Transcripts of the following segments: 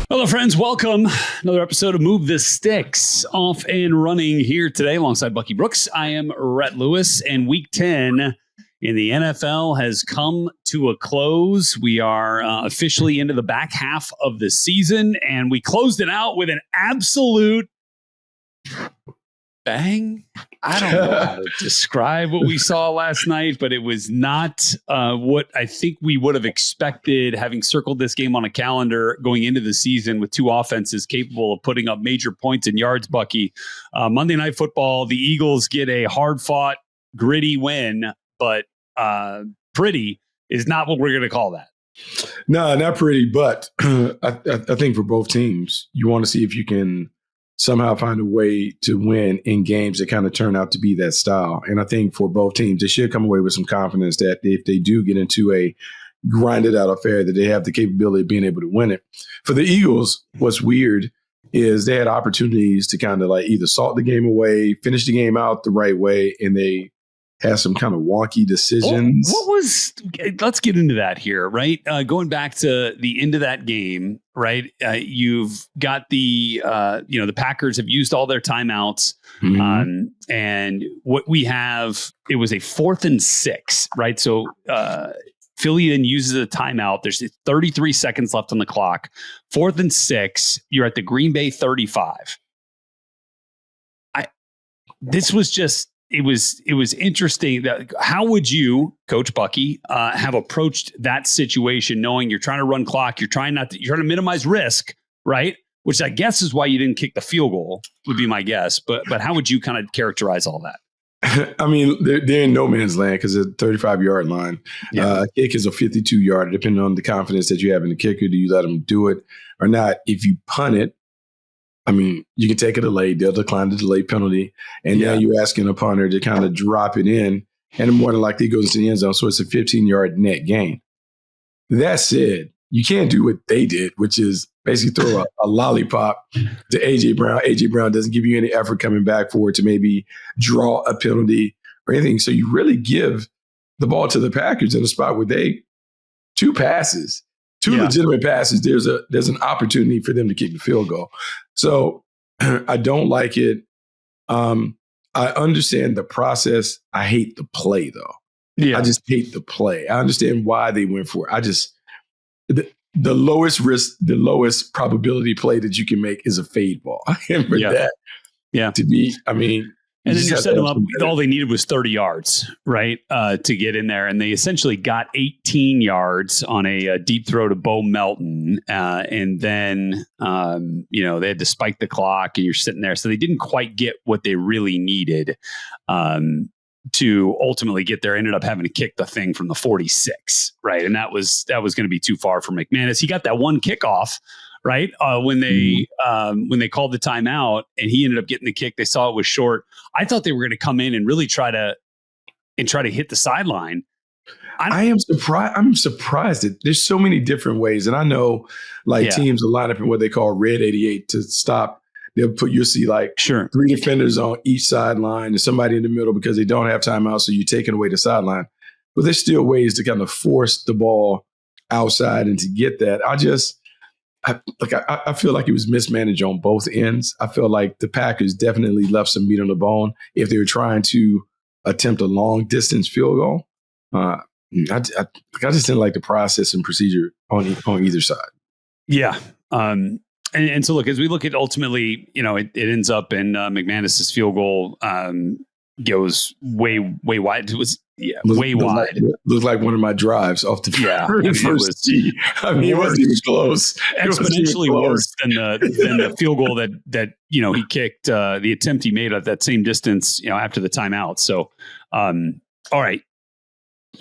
Hello, friends. Welcome. Another episode of Move the Sticks, off and running here today alongside Bucky Brooks. I am Rhett Lewis, and Week 10 in the NFL has come to a close. We are officially into the back half of the season, and we closed it out with an absolute bang. I don't know how to describe what we saw last night, but it was not what I think we would have expected, having circled this game on a calendar going into the season with two offenses capable of putting up major points and yards, Bucky. Monday Night Football, the Eagles get a hard-fought, gritty win, but pretty is not what we're going to call that. No, not pretty, but I think for both teams, you want to see if you can somehow find a way to win in games that kind of turn out to be that style. And I think for both teams, they should come away with some confidence that if they do get into a grinded out affair, that they have the capability of being able to win it. For the Eagles, what's weird is they had opportunities to kind of like either salt the game away, finish the game out the right way, and they had some kind of wonky decisions. Let's get into that here, right? Going back to the end of that game, right? You've got the Packers have used all their timeouts. Mm-hmm. And what we have, it was a 4th and 6, right? So Philly then uses a timeout. There's 33 seconds left on the clock. 4th and 6, you're at the Green Bay 35. This was just, it was interesting. That how would you, Coach Bucky, have approached that situation, knowing you're trying to run clock, you're trying to minimize risk, right? Which I guess is why you didn't kick the field goal, would be my guess. But how would you kind of characterize all that? I mean, they're in no man's land because it's a 35-yard line. Yeah. Kick is a 52-yarder, depending on the confidence that you have in the kicker. Do you let them do it or not? If you punt it, I mean, you can take a delay. They'll decline the delay penalty. And now you're asking a punter to kind of drop it in. And more than likely it goes into the end zone. So it's a 15-yard net gain. That said, you can't do what they did, which is basically throw a lollipop to A.J. Brown. A.J. Brown doesn't give you any effort coming back forward to maybe draw a penalty or anything. So you really give the ball to the Packers in a spot where two legitimate passes, there's an opportunity for them to kick the field goal. So I don't like it. I understand the process. I hate the play, though. Yeah. I just hate the play. I understand why they went for it. The lowest risk, the lowest probability play that you can make is a fade ball. And for that to be, I mean, and then you set them up. All they needed was 30 yards, right, to get in there. And they essentially got 18 yards on a deep throw to Bo Melton. And then, they had to spike the clock and you're sitting there. So they didn't quite get what they really needed to ultimately get there. Ended up having to kick the thing from the 46, right? And that was going to be too far for McManus. He got that one kickoff, right? When they called the timeout and he ended up getting the kick, they saw it was short. I thought they were going to come in and really try to hit the sideline. I am surprised. I'm surprised that there's so many different ways. And I know teams will line up in what they call red 88 to stop. You'll see 3 defenders on each sideline and somebody in the middle because they don't have timeout. So you're taking away the sideline, but there's still ways to kind of force the ball outside and to get that. I feel like it was mismanaged on both ends. I feel like the Packers definitely left some meat on the bone if they were trying to attempt a long distance field goal. I just didn't like the process and procedure on either side. Yeah. And so look, as we look at ultimately, it ends up in McManus's field goal goes way wide. It was way wide. Looked like one of my drives off the first tee. I mean, it wasn't even close. Exponentially worse than the field goal that he kicked, the attempt he made at that same distance, after the timeout. So, all right.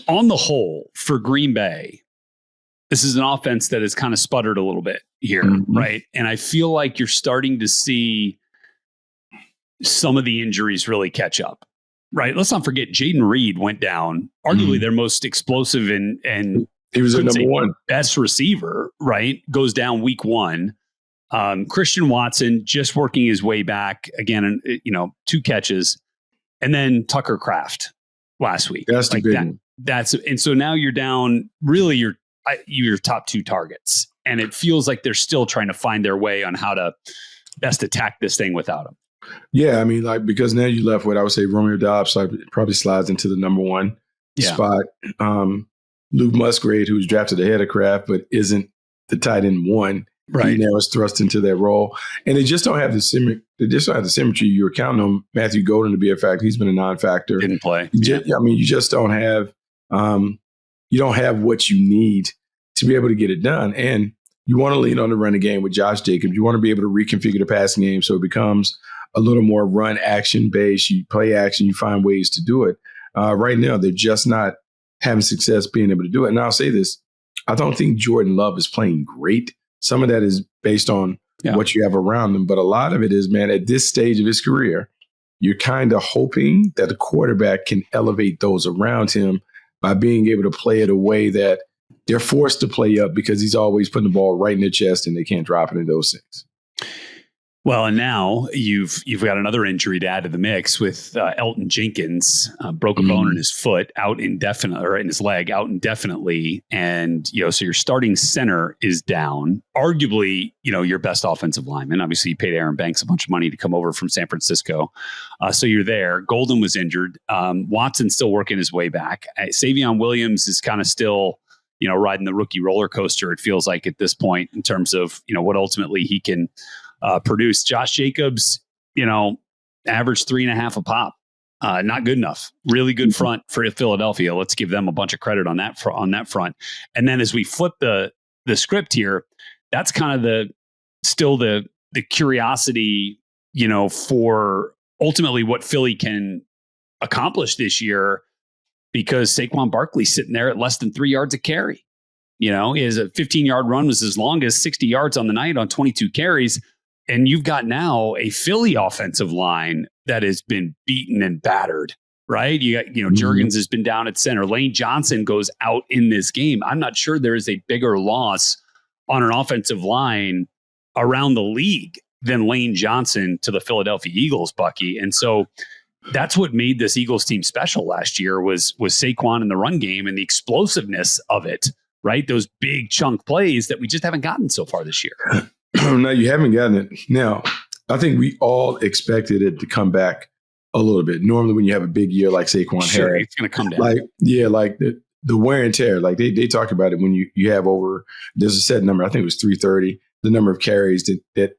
On the whole, for Green Bay, this is an offense that has kind of sputtered a little bit here, right? And I feel like you're starting to see some of the injuries really catch up, right? Let's not forget Jaden Reed went down, arguably their most explosive and he was the number one best receiver, right? Goes down week 1. Christian Watson just working his way back again, 2 catches, and then Tucker Kraft last week. That's the big one. And so now you're down. Really, your top two targets. And it feels like they're still trying to find their way on how to best attack this thing without him. Yeah, I mean, like, because now you left with, I would say, Romeo Dobbs probably slides into the number one spot. Luke Musgrave, who's drafted ahead of Kraft, but isn't the tight end one. Right. He now is thrust into that role. And they just don't have the symmetry. You were counting on Matthew Golden to be a factor. He's been a non-factor. Didn't play. You just don't have you don't have what you need to be able to get it done. And you want to lean on the running game with Josh Jacobs. You want to be able to reconfigure the passing game so it becomes a little more run action based. You play action, you find ways to do it. Right now, they're just not having success being able to do it. And I'll say this, I don't think Jordan Love is playing great. Some of that is based on what you have around him. But a lot of it is, man, at this stage of his career, you're kind of hoping that the quarterback can elevate those around him by being able to play it a way that they're forced to play up because he's always putting the ball right in their chest and they can't drop it in those things. Well, and now you've got another injury to add to the mix with Elton Jenkins, broke a bone in his foot, out indefinitely, or in his leg, out indefinitely, and so your starting center is down. Arguably, your best offensive lineman. Obviously, you paid Aaron Banks a bunch of money to come over from San Francisco, so you're there. Golden was injured. Watson's still working his way back. Savion Williams is kind of still, riding the rookie roller coaster. It feels like at this point in terms of what ultimately he can produce. Josh Jacobs, averaged 3.5 a pop. Not good enough. Really good front for Philadelphia. Let's give them a bunch of credit on that front. And then as we flip the script here, that's kind of the curiosity, for ultimately what Philly can accomplish this year, because Saquon Barkley's sitting there at less than 3 yards a carry. His 15-yard run was as long as 60 yards on the night on 22 carries. And you've got now a Philly offensive line that has been beaten and battered, right? You got, Juergens has been down at center. Lane Johnson goes out in this game. I'm not sure there is a bigger loss on an offensive line around the league than Lane Johnson to the Philadelphia Eagles, Bucky. And so that's what made this Eagles team special last year was Saquon in the run game and the explosiveness of it, right? Those big chunk plays that we just haven't gotten so far this year. No, you haven't gotten it. Now, I think we all expected it to come back a little bit. Normally, when you have a big year like Saquon had, it's going to come down. Like the wear and tear. Like they talk about it when you have over. There's a set number. I think it was 330. The number of carries that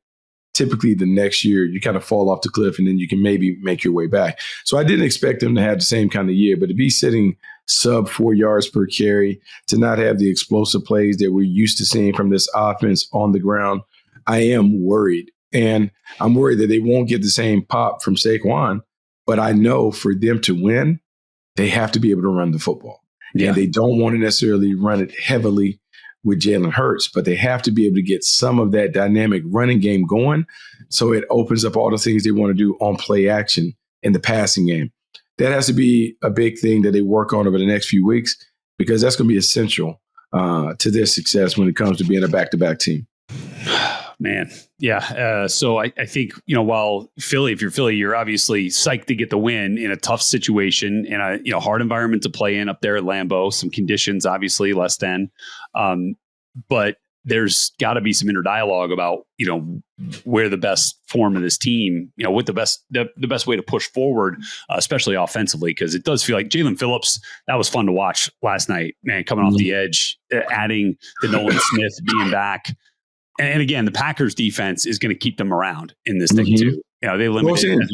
typically the next year you kind of fall off the cliff, and then you can maybe make your way back. So I didn't expect them to have the same kind of year, but to be sitting sub 4 yards per carry, to not have the explosive plays that we're used to seeing from this offense on the ground, I am worried. And I'm worried that they won't get the same pop from Saquon, but I know for them to win, they have to be able to run the football. Yeah. And they don't want to necessarily run it heavily with Jalen Hurts, but they have to be able to get some of that dynamic running game going so it opens up all the things they want to do on play action in the passing game. That has to be a big thing that they work on over the next few weeks, because that's going to be essential to their success when it comes to being a back-to-back team. Man. Yeah. So I think, while Philly, if you're Philly, you're obviously psyched to get the win in a tough situation, in a hard environment to play in up there at Lambeau, some conditions, obviously less than, but there's got to be some inner dialogue about, where the best form of this team, what the best way to push forward, especially offensively, because it does feel like Jalen Phillips, that was fun to watch last night, man, coming off the edge, adding the Nolan Smith being back. And again, the Packers defense is going to keep them around in this thing too. They limited.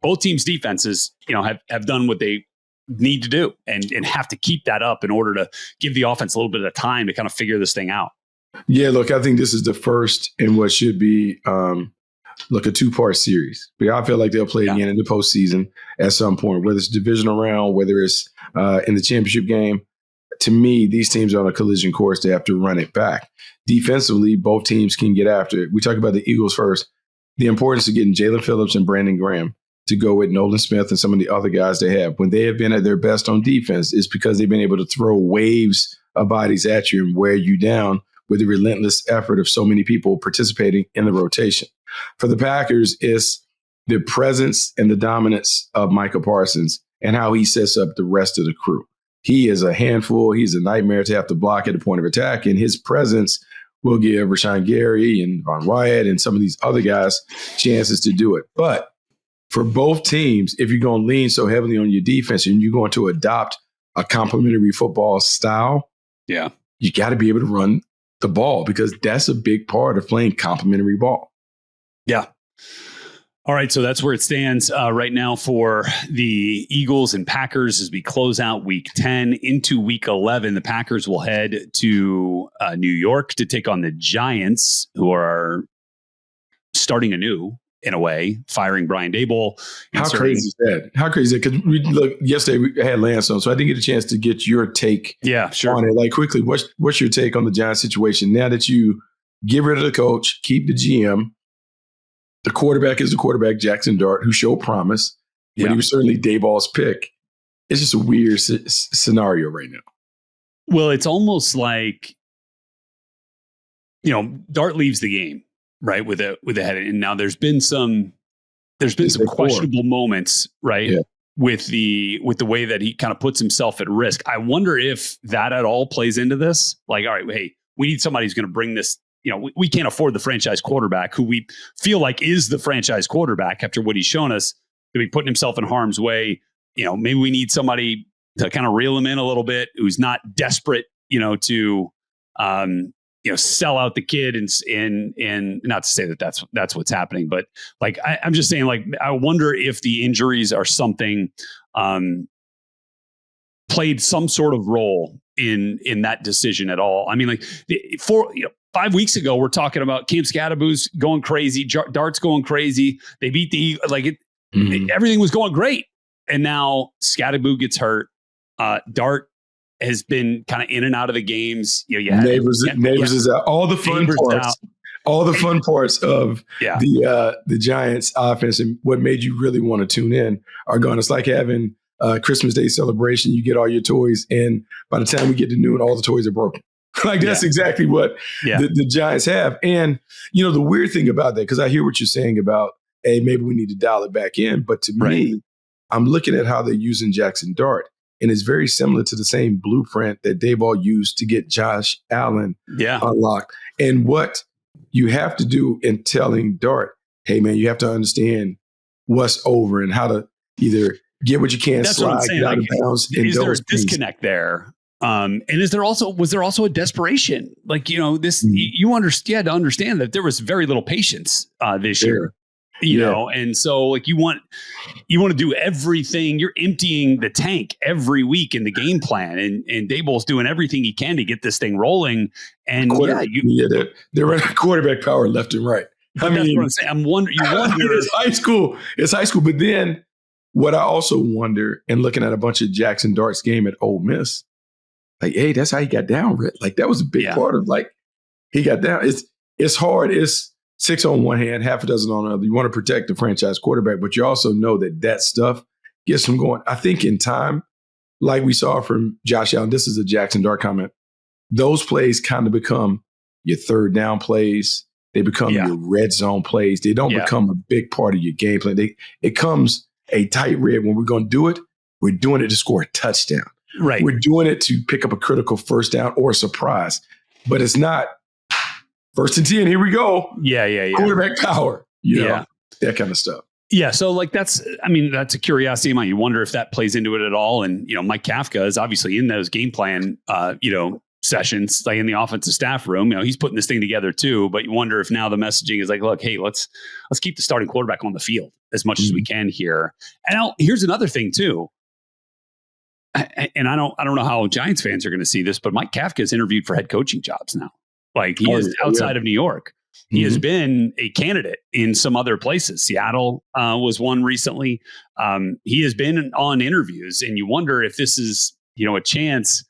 Both teams' defenses, have done what they need to do and have to keep that up in order to give the offense a little bit of time to kind of figure this thing out. Yeah, look, I think this is the first in what should be a 2-part series. But I feel like they'll play again in the postseason at some point, whether it's divisional round, whether it's in the championship game. To me, these teams are on a collision course. They have to run it back. Defensively, both teams can get after it. We talk about the Eagles first. The importance of getting Jalen Phillips and Brandon Graham to go with Nolan Smith and some of the other guys they have. When they have been at their best on defense, it's because they've been able to throw waves of bodies at you and wear you down with the relentless effort of so many people participating in the rotation. For the Packers, it's the presence and the dominance of Micah Parsons and how he sets up the rest of the crew. he is a handful. He's a nightmare to have to block at the point of attack. And his presence will give Rashawn Gary and Von Wyatt and some of these other guys chances to do it. But for both teams, if you're going to lean so heavily on your defense and you're going to adopt a complementary football style, you got to be able to run the ball because that's a big part of playing complementary ball. Yeah. All right, so that's where it stands right now for the Eagles and Packers as we close out Week 10 into Week 11. The Packers will head to New York to take on the Giants, who are starting anew in a way, firing Brian Daboll. How crazy is that? How crazy is that? Because look, yesterday we had Lance on, so I didn't get a chance to get your take on it. Like quickly, what's your take on the Giants situation now that you get rid of the coach, keep the GM? The quarterback is the quarterback, Jackson Dart, who showed promise, but he was certainly Daboll's pick. It's just a weird scenario right now. Well, it's almost like, Dart leaves the game, right, with a head. And now there's been some questionable moments, right, with the way that he kind of puts himself at risk. I wonder if that at all plays into this. Like, all right, hey, we need somebody who's going to bring this. We can't afford the franchise quarterback who we feel like is the franchise quarterback after what he's shown us to be putting himself in harm's way. Maybe we need somebody to kind of reel him in a little bit who's not desperate, to, sell out the kid and not to say that that's what's happening, but like, I'm just saying, like, I wonder if the injuries are something, played some sort of role in that decision at all. I mean, like 5 weeks ago, we're talking about Cam Scadaboo's going crazy. Dart's going crazy. They beat everything was going great. And now Scadaboo gets hurt. Dart has been kind of in and out of the games. Neighbors is out. All the fun parts. All the fun parts of the Giants offense and what made you really want to tune in are gone. It's like having Christmas Day celebration. You get all your toys, and by the time we get to noon, all the toys are broken. Like that's exactly what the Giants have. And, the weird thing about that, because I hear what you're saying about, hey, maybe we need to dial it back in. But to me, I'm looking at how they're using Jackson Dart. And it's very similar to the same blueprint that Daboll used to get Josh Allen unlocked. And what you have to do in telling Dart, hey, man, you have to understand what's over and how to either get what you can, slide, get out of bounds. Is there a disconnect there? And was there also a desperation? Like, this, you had to understand that there was very little patience this year, and so like you want to do everything. You're emptying the tank every week in the game plan, and Daboll's doing everything he can to get this thing rolling. And they're running quarterback power left and right. I mean, that's what I'm saying. You wonder it's high school. But then what I also wonder, and looking at a bunch of Jackson Dart's game at Ole Miss, like, hey, that's how he got down, Rick. Like, that was a big part of, like, he got down. It's hard. It's 6 on one hand, half a dozen on the other. You want to protect the franchise quarterback, but you also know that stuff gets him going. I think in time, like we saw from Josh Allen, this is a Jackson Dart comment, those plays kind of become your third down plays. They become your red zone plays. They don't become a big part of your game plan. It comes a tight red. When we're going to do it, we're doing it to score a touchdown. Right. We're doing it to pick up a critical first down or a surprise, but it's not 1st and 10. Here we go. Yeah. Quarterback power, that kind of stuff. Yeah. So like, that's a curiosity of mine. You wonder if that plays into it at all. And, Mike Kafka is obviously in those game plan, sessions, like in the offensive staff room, he's putting this thing together too, but you wonder if now the messaging is like, look, hey, let's keep the starting quarterback on the field as much as we can here. And now here's another thing too. And I don't know how Giants fans are going to see this, but Mike Kafka is interviewed for head coaching jobs now. Like he is outside of New York. He has been a candidate in some other places. Seattle was one recently. He has been on interviews, and you wonder if this is, a chance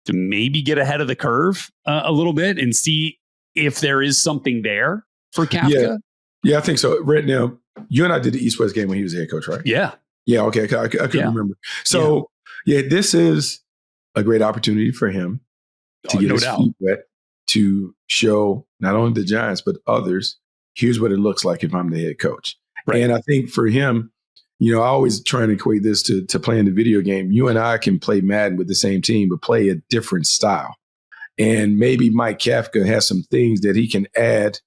to maybe get ahead of the curve a little bit and see if there is something there for Kafka. Yeah, I think so. Right now, you and I did the East-West game when he was the head coach, right? Yeah. Yeah, okay. I couldn't remember. So, this is a great opportunity for him to get his feet wet, to show not only the Giants, but others, here's what it looks like if I'm the head coach. Right. And I think for him, I always try and equate this to playing the video game. You and I can play Madden with the same team, but play a different style. And maybe Mike Kafka has some things that he can add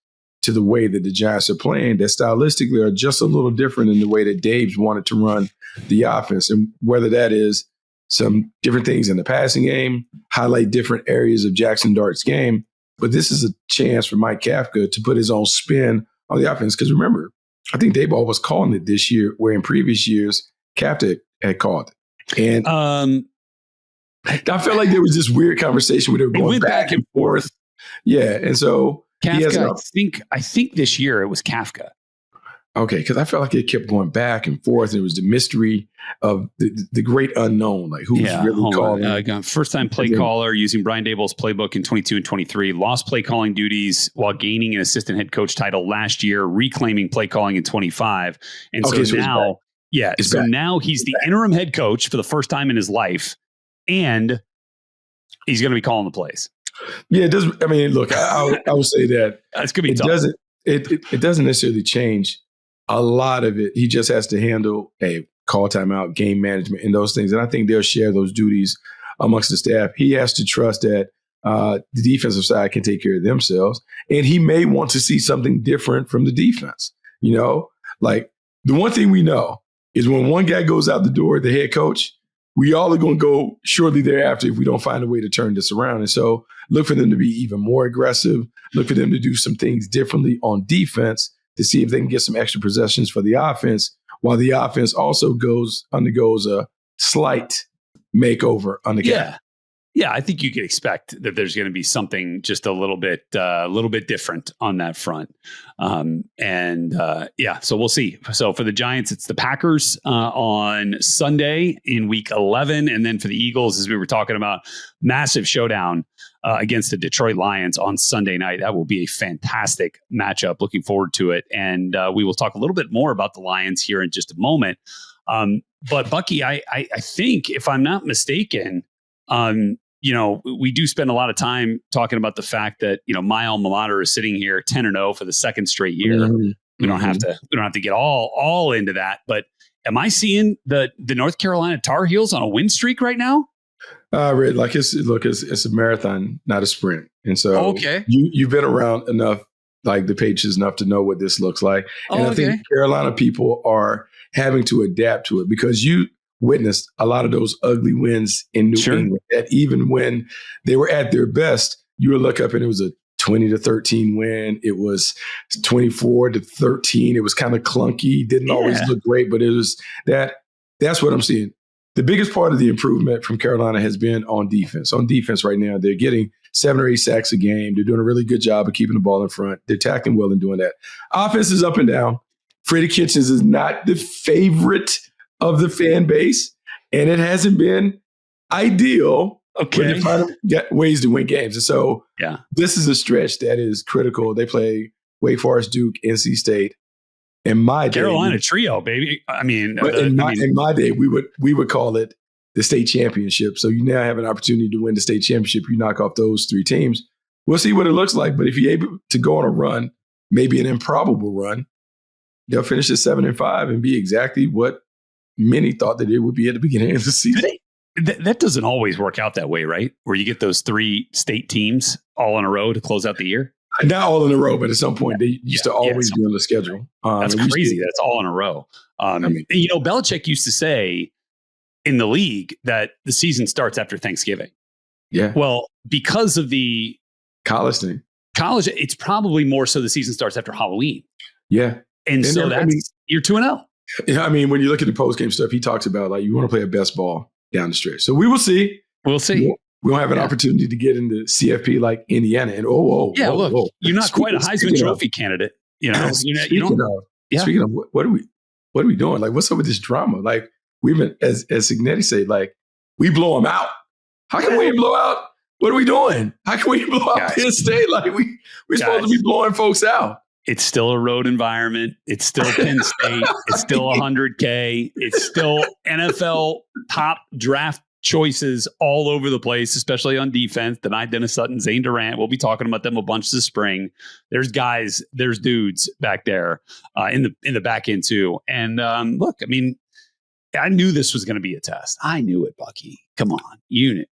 to the way that the Giants are playing that stylistically are just a little different in the way that Dave's wanted to run the offense. And whether that is some different things in the passing game, highlight different areas of Jackson Dart's game. But this is a chance for Mike Kafka to put his own spin on the offense. Because remember, I think Daboll was calling it this year, where in previous years, Kafka had called it. And I felt like there was this weird conversation where they were going back and forth. Yeah. And so Kafka, I think this year it was Kafka. Okay, because I felt like it kept going back and forth. And it was the mystery of the great unknown, like who's really calling. First-time play caller using Brian Daboll's playbook in 22 and 23. Lost play calling duties while gaining an assistant head coach title last year, reclaiming play calling in 25. And so now he's the interim head coach for the first time in his life, and he's going to be calling the plays. Yeah, it doesn't. I mean, look, I would say that it's going to be tough. It doesn't necessarily change a lot of it. He just has to handle call timeout, game management, and those things. And I think they'll share those duties amongst the staff. He has to trust that the defensive side can take care of themselves. And he may want to see something different from the defense. Like the one thing we know is when one guy goes out the door, the head coach, we all are going to go shortly thereafter if we don't find a way to turn this around. And so look for them to be even more aggressive. Look for them to do some things differently on defense to see if they can get some extra possessions for the offense, while the offense also undergoes a slight makeover on the cap. Yeah, I think you could expect that there's going to be something just a little bit different on that front. So we'll see. So for the Giants, it's the Packers on Sunday in week 11. And then for the Eagles, as we were talking about, massive showdown against the Detroit Lions on Sunday night. That will be a fantastic matchup. Looking forward to it. And we will talk a little bit more about the Lions here in just a moment. But Bucky, I think, if I'm not mistaken, we do spend a lot of time talking about the fact that, my alma mater is sitting here 10-0 for the second straight year. Mm-hmm. We don't have to get all into that, but am I seeing the North Carolina Tar Heels on a win streak right now? Red, it's a marathon, not a sprint. And so you've been around enough, like the Patriots, enough to know what this looks like. And I think Carolina people are having to adapt to it, because you witnessed a lot of those ugly wins in New England. That even when they were at their best, you would look up and it was a 20-13 win. It was 24-13. It was kind of clunky. Didn't always look great, but it was that's what I'm seeing. The biggest part of the improvement from Carolina has been on defense. On defense right now, they're getting 7 or 8 sacks a game. They're doing a really good job of keeping the ball in front. They're tackling well and doing that. Offense is up and down. Freddie Kitchens is not the favorite of the fan base, and it hasn't been ideal. Okay. When they try to get ways to win games. And so this is a stretch that is critical. They play Wake Forest, Duke, NC State. In my day, Carolina trio, baby. I mean, in my day, we would call it the state championship. So you now have an opportunity to win the state championship. You knock off those 3 teams. We'll see what it looks like. But if you're able to go on a run, maybe an improbable run, they'll finish at 7-5 and be exactly what many thought that it would be at the beginning of the season. That doesn't always work out that way, right? Where you get those 3 state teams all in a row to close out the year. Not all in a row, but at some point they used to always be on the schedule. That's crazy. That's all in a row. Belichick used to say in the league that the season starts after Thanksgiving. Yeah. Well, because of the college thing, it's probably more so the season starts after Halloween. Yeah. And so you're 2-0. Yeah, I mean, when you look at the post-game stuff, he talks about like you want to play a best ball down the stretch. So we will see. We'll see. We don't have an opportunity to get into CFP like Indiana. And you're not quite a Heisman Trophy candidate. Speaking of, what are we doing? Like, what's up with this drama? Like, we've been, as Signetti said, like, we blow them out. How can we blow out? What are we doing? How can we blow out Penn State? Like, we're supposed to be blowing folks out. It's still a road environment. It's still Penn State. It's still 100K. It's still NFL top draft choices all over the place, especially on defense. Denied Dennis Sutton, Zane Durant. We'll be talking about them a bunch this spring. There's guys, there's dudes back there in the back end too. And look, I mean, I knew this was going to be a test. I knew it, Bucky. Come on, it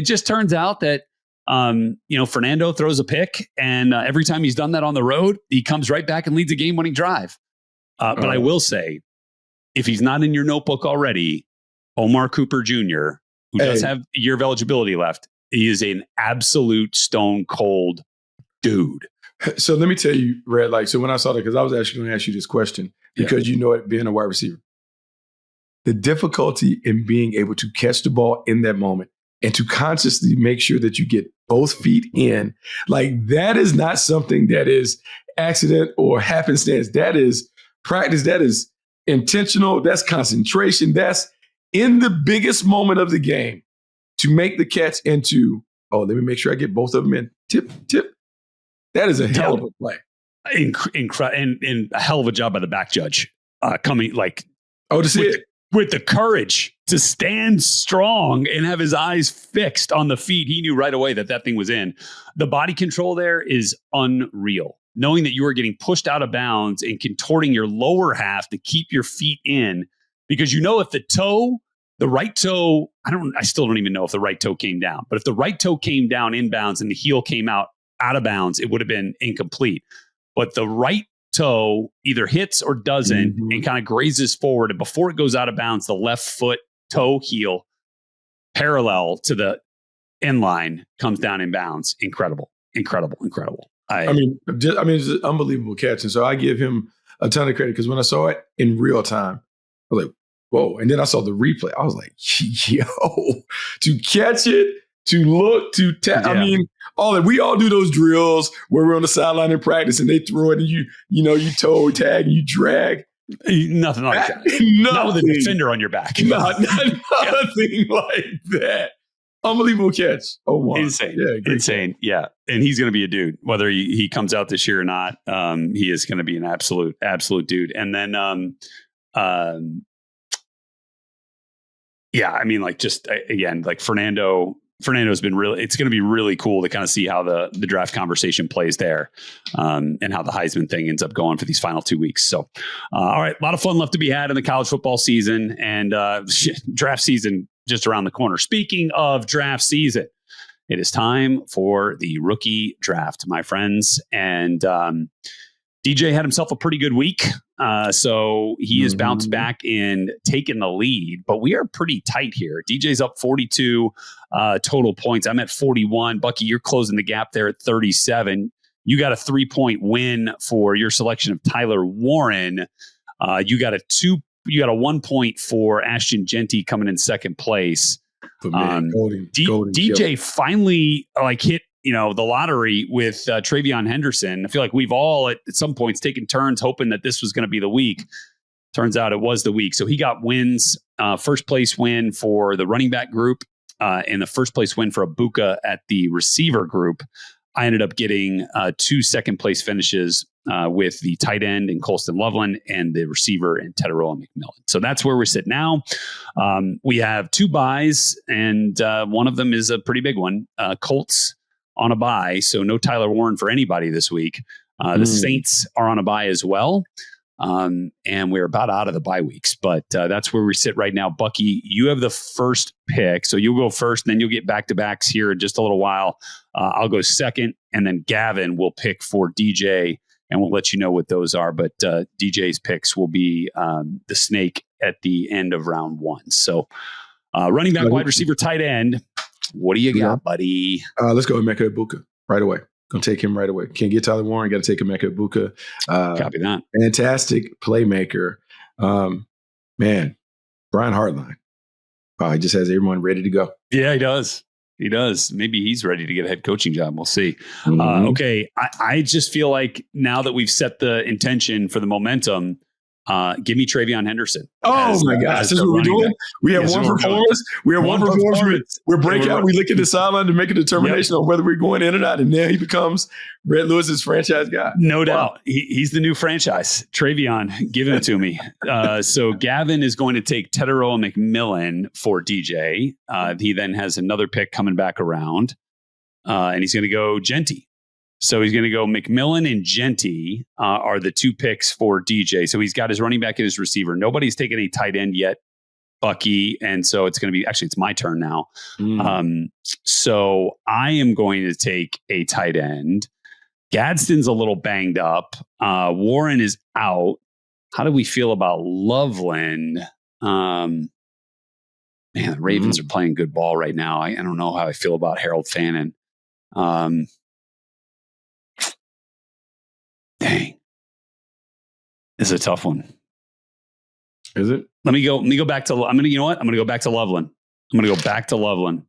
just turns out that Fernando throws a pick, and every time he's done that on the road, he comes right back and leads a game-winning drive. But I will say, if he's not in your notebook already, Omar Cooper Jr., who does have a year of eligibility left, he is an absolute stone cold dude. So let me tell you, Red, so when I saw that, because I was actually going to ask you this question, because you know it being a wide receiver. The difficulty in being able to catch the ball in that moment and to consciously make sure that you get both feet in, that is not something that is accident or happenstance. That is practice. That is intentional. That's concentration. That's in the biggest moment of the game to make the catch into, let me make sure I get both of them in. Tip. That is a hell of a play. And a hell of a job by the back judge coming to see it. With the courage to stand strong and have his eyes fixed on the feet. He knew right away that thing was in. The body control there is unreal. Knowing that you are getting pushed out of bounds and contorting your lower half to keep your feet in, because if the right toe, I still don't even know if the right toe came down, but if the right toe came down inbounds and the heel came out of bounds, it would have been incomplete. But the right toe either hits or doesn't and kind of grazes forward. And before it goes out of bounds, the left foot toe heel parallel to the end line comes down in bounds. Incredible. It's an unbelievable catch. And so I give him a ton of credit, because when I saw it in real time, I was like, whoa. And then I saw the replay. I was like, to catch it, to look, to tap. Yeah. We all do those drills where we're on the sideline in practice and they throw it and you toe tag and you drag. Nothing like that. Not with a defender on your back. Nothing like that. Unbelievable catch. Oh, wow. Insane. Yeah, insane. Yeah. And he's going to be a dude, whether he comes out this year or not. He is going to be an absolute dude. And then, Fernando's been it's going to be really cool to kind of see how the draft conversation plays there, and how the Heisman thing ends up going for these final 2 weeks. So, all right, a lot of fun left to be had in the college football season, and draft season just around the corner. Speaking of draft season, it is time for the rookie draft, my friends. And DJ had himself a pretty good week. So he has bounced back and taken the lead, but we are pretty tight here. DJ's up 42 total points. I'm at 41. Bucky, you're closing the gap there at 37. You got a 3-point win for your selection of Tyler Warren. You got a 1 point for Ashton Genty coming in second place. Golden DJ killer. Finally hit the lottery with Travion Henderson. I feel like we've all at some points taken turns hoping that this was going to be the week. Turns out it was the week. So he got wins, first place win for the running back group, and the first place win for Abuka at the receiver group. I ended up getting 2 second place finishes with the tight end in Colston Loveland and the receiver in Teteroa McMillan. So that's where we're sitting now. We have 2 buys, and one of them is a pretty big one. Colts on a bye, so no Tyler Warren for anybody this week. The Saints are on a bye as well, and we're about out of the bye weeks, but that's where we sit right now. Bucky, you have the first pick, so you'll go first, and then you'll get back-to-backs here in just a little while. I'll go second, and then Gavin will pick for DJ, and we'll let you know what those are, but DJ's picks will be the snake at the end of round 1. So running back, wide receiver, tight end. What do you got, buddy? Let's go with Emeka Egbuka right away. Gonna take him right away. Can't get Tyler Warren. Got to take Emeka Egbuka. Copy that. Fantastic playmaker. Man, Brian Hartline. He just has everyone ready to go. Yeah, he does. He does. Maybe he's ready to get a head coaching job. We'll see. Okay. I just feel like now that we've set the intention for the momentum, give me Travion Henderson. Oh my gosh. This is what we're doing. We have one performance. We have one performance. We're breaking out. We look at the sideline to make a determination on whether we're going in or not. And now he becomes Brett Lewis's franchise guy. No doubt. He's the new franchise. Travion, give it to me. So Gavin is going to take Teteroa McMillan for DJ. He then has another pick coming back around. And he's going to go Genty. So he's going to go McMillan and Genty are the 2 picks for DJ. So he's got his running back and his receiver. Nobody's taken a tight end yet, Bucky. And so it's going to be, actually, it's my turn now. So I am going to take a tight end. Gadsden's a little banged up. Warren is out. How do we feel about Loveland? Man, the Ravens are playing good ball right now. I don't know how I feel about Harold Fannin. Dang. This is a tough one. Is it? Let me go back to, you know what? I'm going to go back to Loveland. I'm going to go back to Loveland.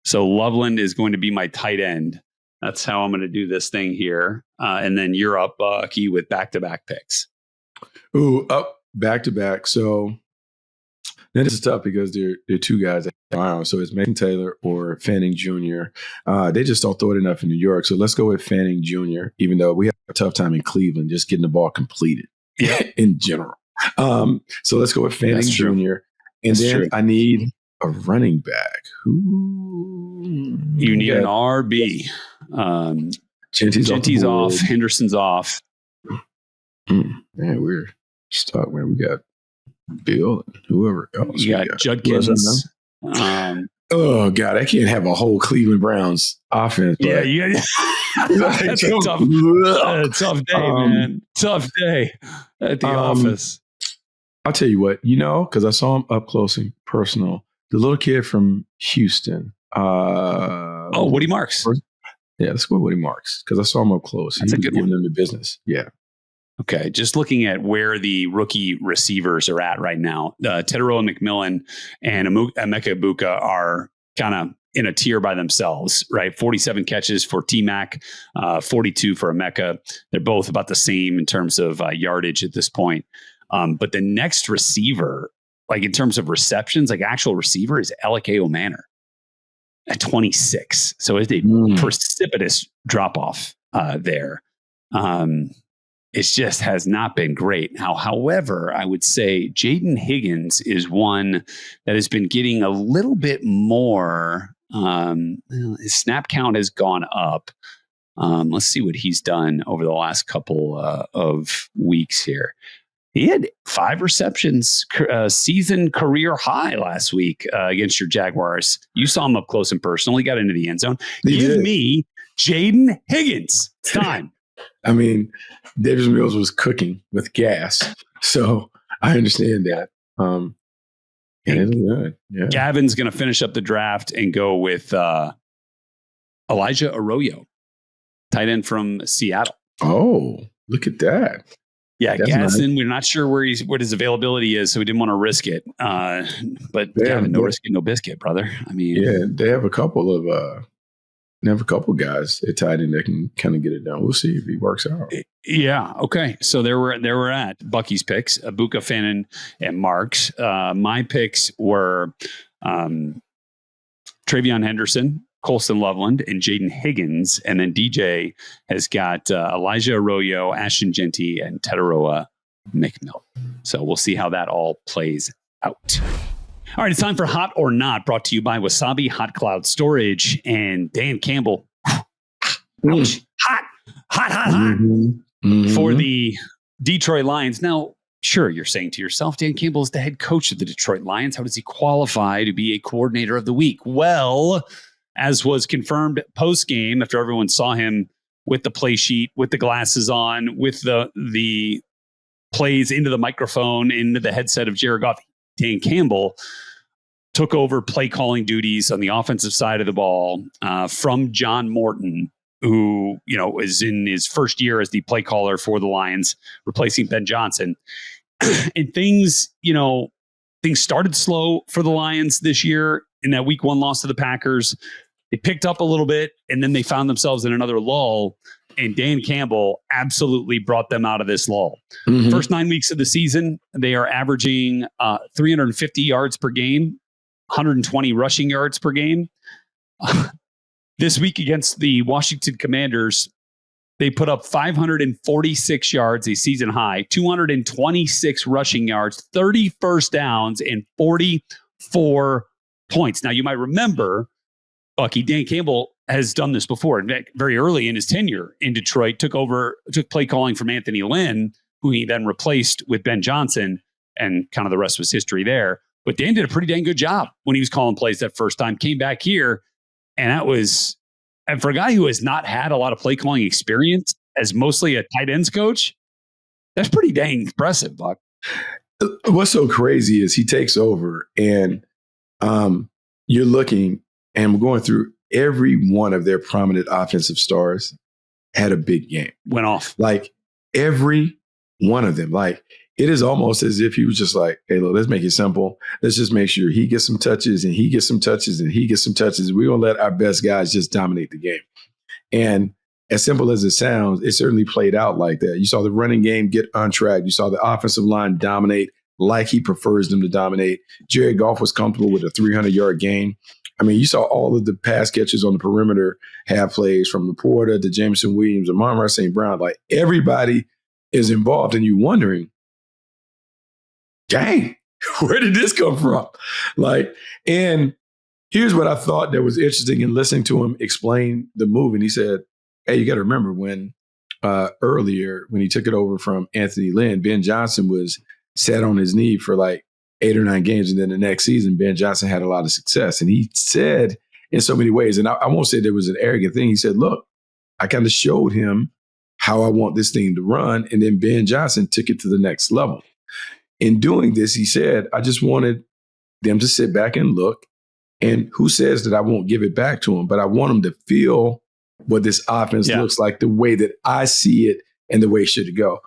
So Loveland is going to be my tight end. That's how I'm going to do this thing here. And then you're up, Key, with back-to-back picks. Ooh, up back-to-back. So then this is tough because they're 2 guys that are, so it's Mason Taylor or Fanning Jr. They just don't throw it enough in New York. So let's go with Fanning Jr., even though we have a tough time in Cleveland just getting the ball completed in general. So let's go with Fanning Jr. And then I need a running back. You need an RB. Genty's off. Henderson's off. Man, we're stuck, man. We got Bill and whoever else. You got Judkins. Oh, God, I can't have a whole Cleveland Browns offense. Yeah. That's a tough day, man. Tough day at the office. I'll tell you what, because I saw him up close and personal. The little kid from Houston. Woody Marks. Yeah, let's go with Woody Marks because I saw him up close. That's a good one. Giving them the business. Yeah. Okay, just looking at where the rookie receivers are at right now, Teteroa McMillan and Emeka Ibuka are kind of in a tier by themselves, right? 47 catches for T-Mac, 42 for Emeka. They're both about the same in terms of yardage at this point. But the next receiver, like in terms of receptions, like actual receiver, is Elike Omanor at 26. So it's a precipitous drop-off there. It just has not been great. Now, however, I would say Jaden Higgins is one that has been getting a little bit more. His snap count has gone up. Let's see what he's done over the last couple of weeks here. He had 5 receptions, season career high last week against your Jaguars. You saw him up close and personal. He got into the end zone. Give me Jaden Higgins. It's time. I mean, Davis Mills was cooking with gas, so I understand that. Good. Yeah. Gavin's going to finish up the draft and go with Elijah Arroyo, tight end from Seattle. Oh, look at that. Yeah, Gadsden, we're not sure what his availability is, so we didn't want to risk it. But Gavin, no risk it, no biscuit, brother. I mean, they have a couple of guys at tight end that can kind of get it done. We'll see if he works out. Yeah. Okay. So there we're at Bucky's picks, Ibuka, Fannin, and Marks. My picks were Travion Henderson, Colston Loveland, and Jaden Higgins. And then DJ has got Elijah Arroyo, Ashton Genty, and Teteroa McMillan. So we'll see how that all plays out. All right, it's time for Hot or Not, brought to you by Wasabi Hot Cloud Storage and Dan Campbell. Hot for the Detroit Lions. Now, sure, you're saying to yourself, Dan Campbell is the head coach of the Detroit Lions. How does he qualify to be a coordinator of the week? Well, as was confirmed post-game, after everyone saw him with the play sheet, with the glasses on, with the plays into the microphone, into the headset of Jared Goff, Dan Campbell took over play calling duties on the offensive side of the ball from John Morton, who, is in his first year as the play caller for the Lions, replacing Ben Johnson. And things started slow for the Lions this year in that week 1 loss to the Packers. They picked up a little bit, and then they found themselves in another lull. And Dan Campbell absolutely brought them out of this lull. Mm-hmm. First 9 weeks of the season, they are averaging 350 yards per game, 120 rushing yards per game. This week against the Washington Commanders, they put up 546 yards, a season high, 226 rushing yards, 30 first downs, and 44 points. Now, you might remember, Bucky, Dan Campbell has done this before. Very early in his tenure in Detroit, took play calling from Anthony Lynn, who he then replaced with Ben Johnson, and kind of the rest was history there. But Dan did a pretty dang good job when he was calling plays that first time, came back here, and and for a guy who has not had a lot of play calling experience as mostly a tight ends coach, that's pretty dang impressive, Buck. What's so crazy is he takes over and you're looking and we're going through every one of their prominent offensive stars had a big game. Went off. Like every one of them. Like it is almost as if he was just like, hey, look, let's make it simple. Let's just make sure he gets some touches and he gets some touches and he gets some touches. We're going to let our best guys just dominate the game. And as simple as it sounds, it certainly played out like that. You saw the running game get on track. You saw the offensive line dominate like he prefers them to dominate. Jared Goff was comfortable with a 300-yard game. I mean, you saw all of the pass catches on the perimeter have plays from Laporta to Jameson Williams and Amon-Ra St. Brown. Like everybody is involved, and you're wondering, dang, where did this come from? Like, and here's what I thought that was interesting in listening to him explain the move. And he said, hey, you got to remember when earlier when he took it over from Anthony Lynn, Ben Johnson was sat on his knee for like 8 or 9 games. And then the next season, Ben Johnson had a lot of success. And he said in so many ways, and I won't say there was an arrogant thing. He said, look, I kind of showed him how I want this thing to run. And then Ben Johnson took it to the next level. In doing this, he said, I just wanted them to sit back and look. And who says that I won't give it back to him? But I want them to feel what this offense looks like, the way that I see it and the way it should go.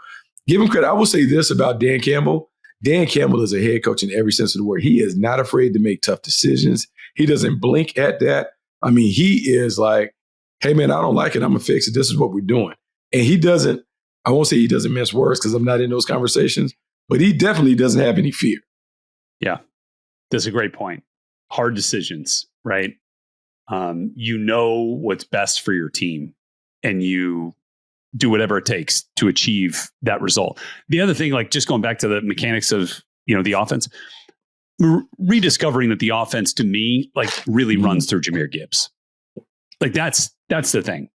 Give him credit. I will say this about Dan Campbell. Dan Campbell is a head coach in every sense of the word. He is not afraid to make tough decisions. He doesn't blink at that. I mean, he is like, hey, man, I don't like it. I'm going to fix it. This is what we're doing. And he doesn't, I won't say he doesn't mince words because I'm not in those conversations, but he definitely doesn't have any fear. Yeah, that's a great point. Hard decisions, right? You know what's best for your team and you do whatever it takes to achieve that result. The other thing, like just going back to the mechanics of, the offense, rediscovering that the offense to me, like really runs through Jahmyr Gibbs. Like that's the thing.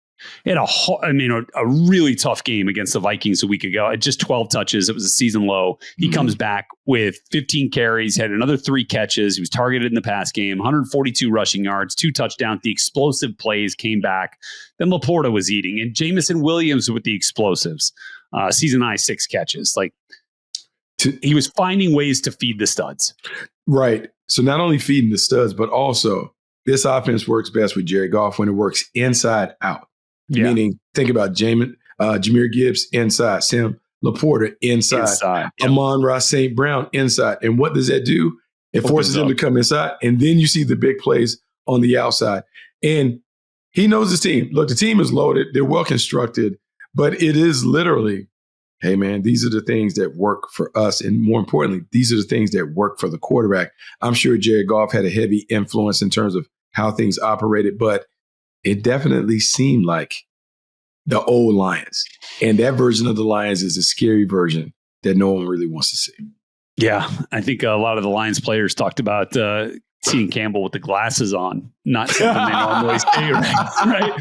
He had a really tough game against the Vikings a week ago. At just 12 touches. It was a season low. He comes back with 15 carries, had another 3 catches. He was targeted in the pass game, 142 rushing yards, 2 touchdowns. The explosive plays came back. Then Laporta was eating, and Jameson Williams with the explosives. Season high 6 catches. Like he was finding ways to feed the studs. Right. So not only feeding the studs, but also this offense works best with Jared Goff when it works inside out. Yeah. Meaning, think about Jahmyr Gibbs inside, Sam Laporta inside. Amon-Ra St. Brown inside. And what does that do? It forces him to come inside. And then you see the big plays on the outside. And he knows his team. Look, the team is loaded. They're well constructed. But it is literally, hey, man, these are the things that work for us. And more importantly, these are the things that work for the quarterback. I'm sure Jared Goff had a heavy influence in terms of how things operated. But it definitely seemed like the old Lions. And that version of the Lions is a scary version that no one really wants to see. Yeah, I think a lot of the Lions players talked about seeing Campbell with the glasses on, not something they normally see, right?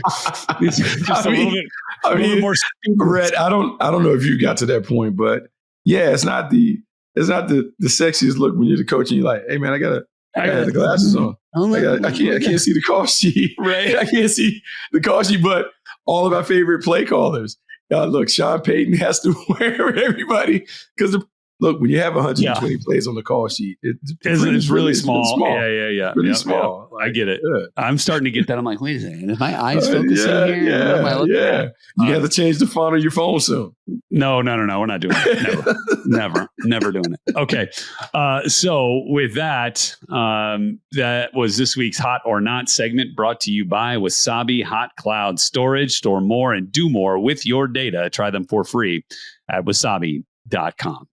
It's just a little bit more stupid. Brett, I don't know if you got to that point, but yeah, it's not the sexiest look when you're the coach and you're like, hey man, I got the glasses on. I can't see the call sheet. Right. I can't see the call sheet, but all of our favorite play callers. Look, Sean Payton has to wear everybody because look, when you have 120 plays on the call sheet, it's really small. Yeah. Really small. Like, I get it. Yeah. I'm starting to get that. I'm like, wait a second, is my eyes focusing here? Yeah, what am I looking at? You have to change the font of your phone soon. No. We're not doing it. Never doing it. Okay. So with that, that was this week's Hot or Not segment brought to you by Wasabi Hot Cloud Storage. Store more and do more with your data. Try them for free at wasabi.com.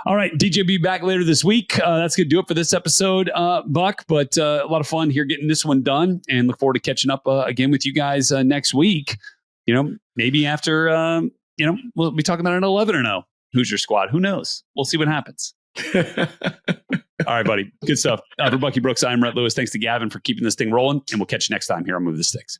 All right, DJ will be back later this week. That's going to do it for this episode, Buck. But a lot of fun here getting this one done, and look forward to catching up again with you guys next week. Maybe after we'll be talking about an 11-0 Hoosier squad. Who knows? We'll see what happens. All right, buddy. Good stuff. For Bucky Brooks, I'm Rhett Lewis. Thanks to Gavin for keeping this thing rolling, and we'll catch you next time here on Move the Sticks.